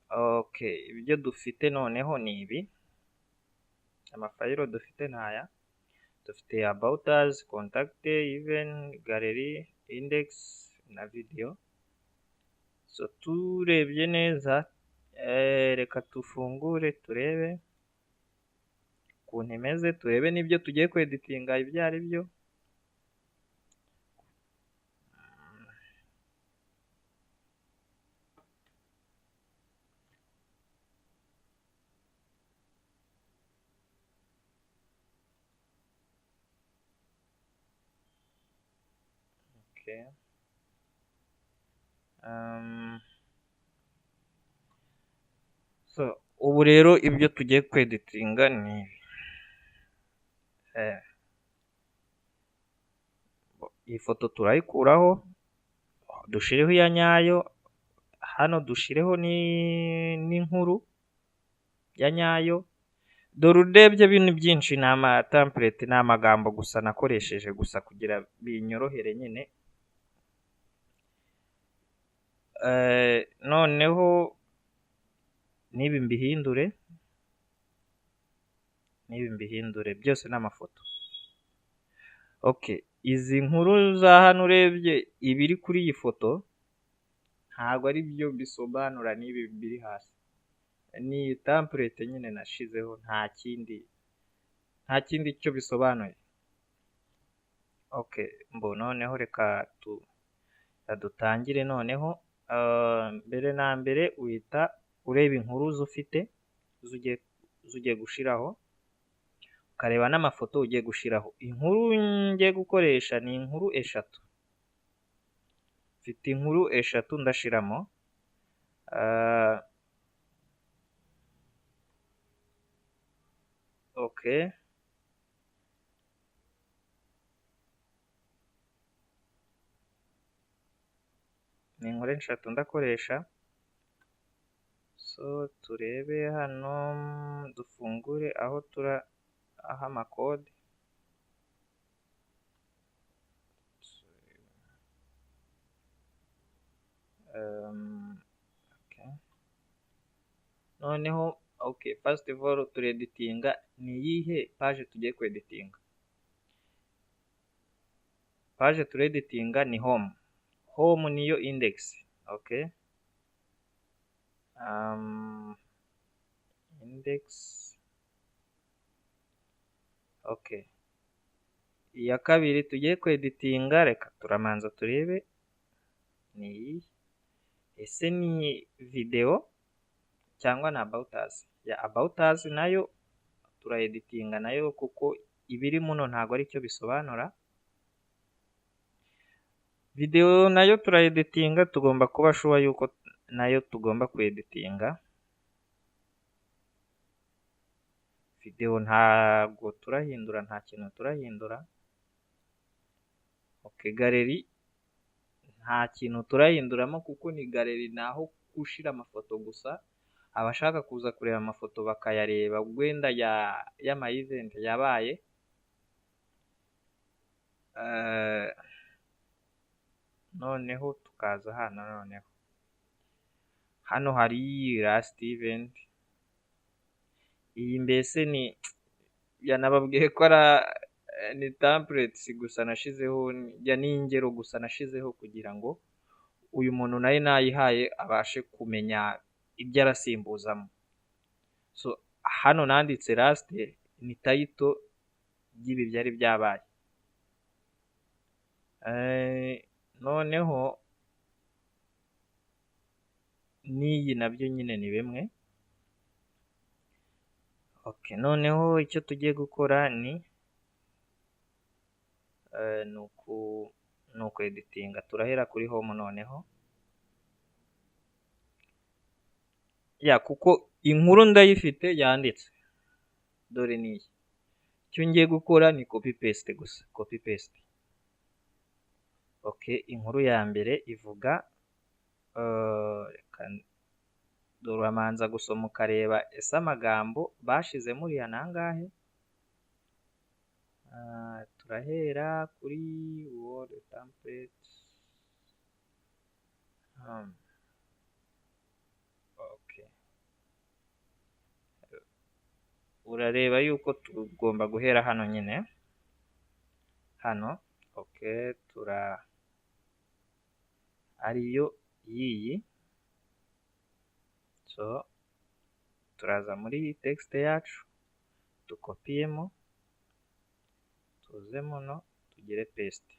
Okay, ibyo dufite noneho ni ibi, amafayilo dufite ni aya, dufite about us, contact, even, gallery, index na video. So turebye neza, reka tufungure turebe ukuntu imeze, turebe n'ibyo tugiye kweditinga ibyo ari byo. Okay. So ubu rero ibyo tugiye kweditinga ni ibi. Iyi foto turayikuraho, dushireho iya nyayo, hano dushireho n'inkuru ya nyayo. Dore urebye bino byinshi ni template, ni amagambo gusa nakoresheje gusa kugira binyorohere nyine. Noneho n'ibi mbihindure byose n'amafoto. Okay, izi nkuru za hano urebye ibiri kuri iyi foto ntabwo ari byo bisobanura n'ibi biri hasi, ni template nyine nashizeho, nta kindi cyo bisobanuye. Okay, noneho reka dutangire noneho. Mbere na mbere uhita ureba inkuru ufite ugiye gushiraho, ukareba n'amafoto ugiye gushiraho. Inkuru ngiye gukoresha ni inkuru eshatu, mfite inkuru eshatu ndashiramo. Okay, ni inkuru eshatu ndakoresha. So turebe hano, dufungure aho aha amakode. Okay. Noneho okay, first of all tureditinga ni iyihe page tugiye kweditinga. Page tureditinga ni home. Home niyo index. Okay. Index. Okay. Iya kabiri tugiye kweditinga, reka turamanza turebe ni iyi. Ese ni video cyangwa na about us? Ya about us nayo turayeditinga nayo kuko ibiri muno ntago ari cyo bisobanura. Video nayo turayeditinga, tugomba kuba sure yuko nayo tugomba kweditinga. Video ntago turahindura, nta kintu turahindura. Okay, gallery nta kintu turahinduramo kuko ni gallery, naho gushira amafoto gusa. Abashaka kuza kureba amafoto bakayareba wenda y'ama event yabaye. Noneho tukaza hano hari last event. Iyi mbese ni yanababwiye ko ni templates gusa nashizeho, ya n'ingero gusa nashizeho kugira ngo uyu muntu naye nayihaye abashe kumenya ibyo arasimbuzamo. So hano nanditse last ni title y'ibi byari byabaye. Noneho n'iyi nabyo nyine ni bimwe. Okay, noneho icyo tugiye gukora ni uku editinga. Turahera kuri home noneho. Ya kuko inkuru ndayifite yanditse, dore niyi. Icyo ngiye gukora ni copy paste gusa, copy paste. Okay, inkuru ya mbere ivuga duramanza gusoma ukareba ese amagambo bashize muri ya nangahe. Turahera kuri word template. Okay, urareba yuko tugomba guhera hano nyine, hano okay, ariyo yiyi. So turaza muri text yacu dukopiyemo, tuze muno tugire paste.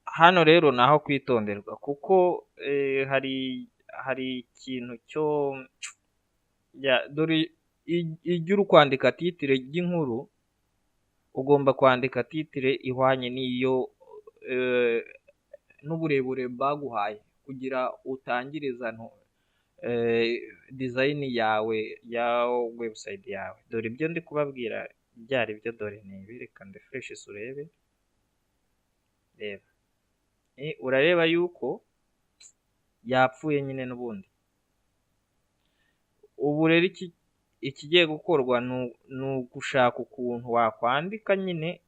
Hano rero naho kwitonderwa kuko hari ikintu cyo dore iyo uri kwandika titire ry'inkuru ugomba kwandika titire ihwanye n'iyo n'uburebure baguhaye kugira utangiriza design yawe ya website yawe. Dore ibyo ndi kubabwira byari byo, dore nibi, reka ndefresh urebe. Reba, urareba yuko yapfuye nyine n'ubundi. Ubu rero ikigiye gukorwa ni ugushaka ukuntu wakwandika nyine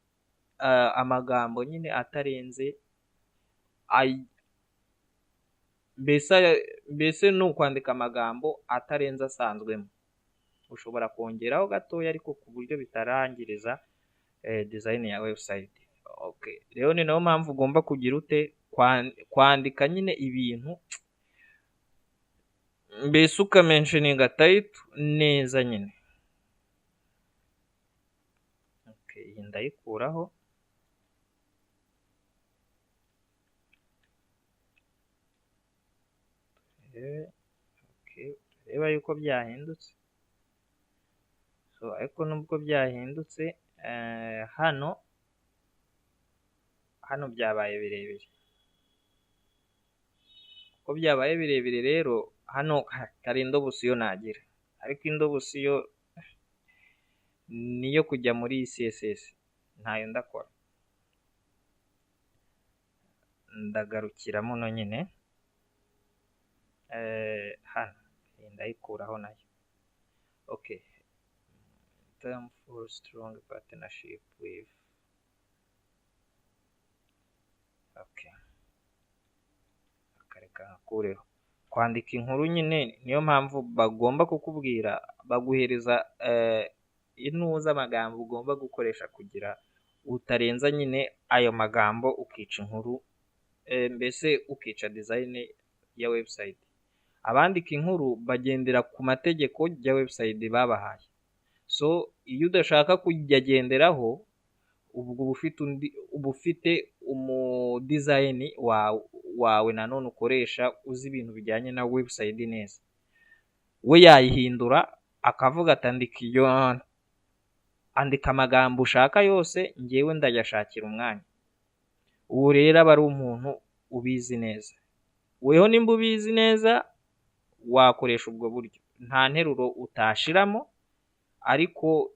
amagambo nyine atarenze mbese ni ukwandika amagambo atarenze asanzwemo. Ushobora kongeraho gatoya ariko ku buryo bitarangiriza design ya website. Okay, rero ni nayo mpamvu ugomba kugira ute kwandika nyine ibintu mbese ukamentioninga title neza nyine. Okay, iyi ndayikuraho. Okay, reba yuko byahindutse. So ariko nubwo byahindutse hano byabaye birebire. Ko byabaye birebire rero hano hari indobusiyo nagira, ariko indobusiyo niyo kujya muri CSS, ntayo ndakora. Ndagarukira muno nyine hano ndayikuraho nayo. Okay, term for strong partnership with. Okay, akareka akureho. Kwandika inkuru nyine niyo mpamvu bagomba kukubwira, baguhereza intuza amagambo ugomba gukoresha kugira utarenza nyine ayo magambo, ukica inkuru mbese ukica design ya website. Abandika inkuru bagendera ku mategeko ya website babahaye. So iyo udashaka kuyagenderaho ubwo ufite design wawe nanone ukoresha uzi ibintu bijyanye na website neza. We yayihindura akavuga ati andika amagambo ushaka yose, ngewe ndayashakira umwanya. Ubu rero aba ari umuntu ubizi neza. Weho nimba ubizi neza wakoresha ubwo buryo, nta nteruro utashiramo. Ariko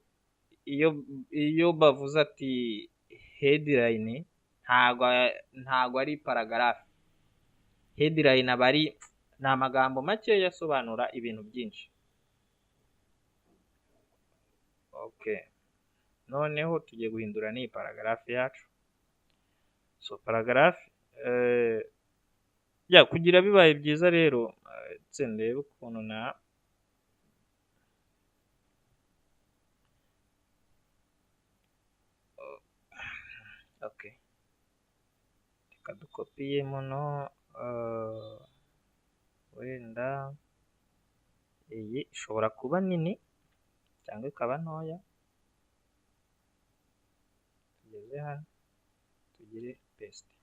iyo bavuze ati headline ntago ari paragraph. Headline aba ari ni amagambo make yasobanura ibintu byinshi. Okay, noneho tugiye guhindura ni paragraph yacu. So paragraph kugira bibaye byiza rero ndebe ukuntu okay, reka dukopiye muno wenda iyi ishobora kuba nini cyangwa ikaba ntoya. Tugeze hano tugire paste,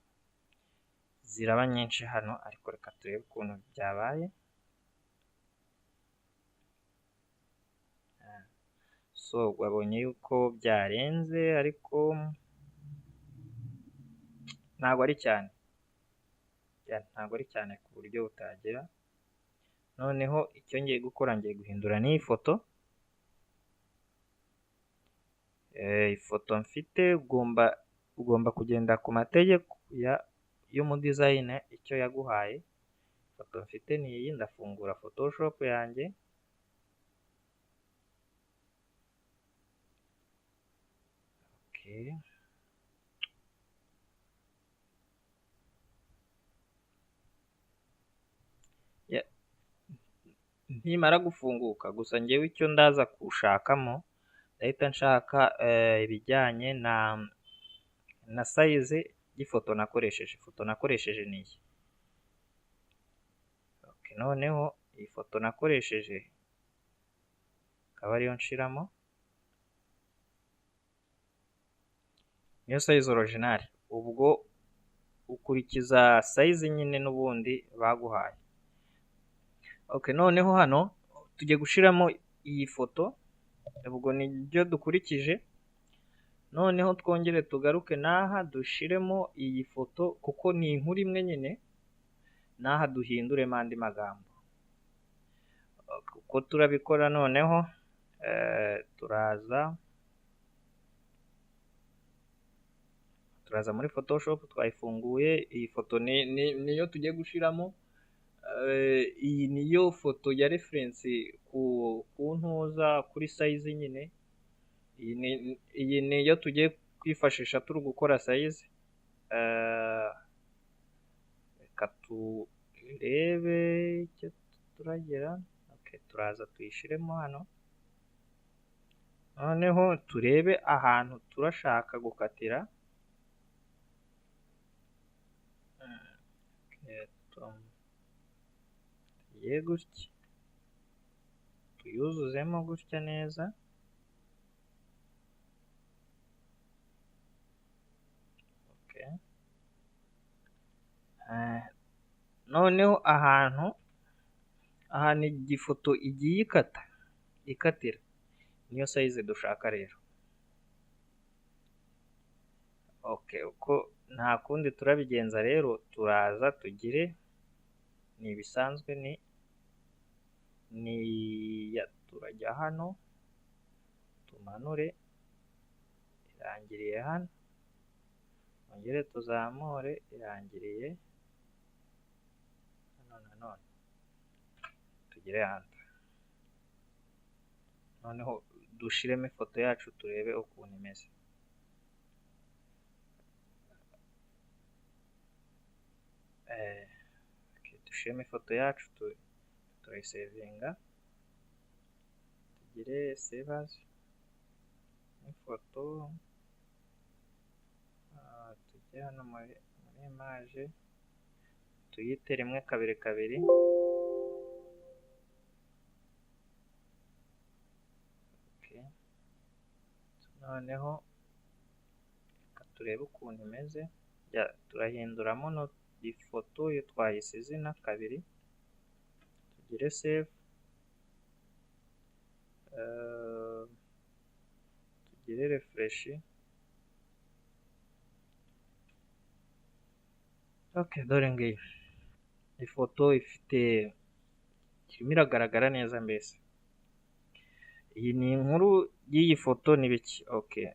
ziraba nyinshi hano, ariko reka turebe ukuntu byabaye. So wabonye yuko byarenze, ariko ntabwo ari cyane, ntabwo ari cyane ku buryo butagera. Noneho icyo ngiye gukora, ngiye guhindura n'iyi foto. Ifoto mfite ugomba kugenda ku mategeko y'umudesign icyo yaguhaye. Ifoto mfite ni iyi, ndafungura Photoshop yanjye. Okay, ntimara gufunguka gusa njyewe icyo ndaza gushakamo ndahita nshaka ibijyanye na size y'ifoto nakoresheje. Ifoto nakoresheje ni iyi. Okay, noneho iyi foto nakoresheje akaba ariyo nshiramo, niyo size original. Ubwo ukurikiza size nyine n'ubundi baguhaye. Okay, noneho hano tugiye gushiramo iyi foto, ubwo nibyo dukurikije. Noneho twongere tugaruke n'aha dushiremo iyi foto kuko ni inkuru imwe nyine, n'aha duhinduremo andi magambo. Uko turabikora noneho turaza muri Photoshop, twayifunguye. Iyi foto niyo tugiye gushiramo. Iyi niyo foto ya reference ku ntuza kuri size nyine. Iyi niyo tugiye kwifashisha turi gukora size. Reka turebe icyo turagera. Okay, turaza tuyishiremo hano. Noneho turebe ahantu turashaka gukatira. Tugiye gutya, tuyuzuzemo gutya neza. Okay. Noneho ahantu igifoto igiye ikatira niyo size dushaka rero. Okay, uko nta kundi turabigenza rero, turaza tugire ni ibisanzwe turajya hano tumanure, irangiriye hano, ongere tuzamure, irangiriye hano nanone, tugire hano. Noneho dushiremo ifoto yacu turebe ukuntu imeze. Dushiremo ifoto yacu, turayisevinga, tugire save as ifoto, tujye hano muri image, tuyite 1:2. Okay. Noneho reka turebe ukuntu imeze. Turahinduramo ifoto iyo twayisize izina 2, tugire save, tugire refresh. Okay, dore ngiyi ifoto irimo iragaragara neza mbese. Iyi ni inkuru y'iyi foto ni biki. Okay,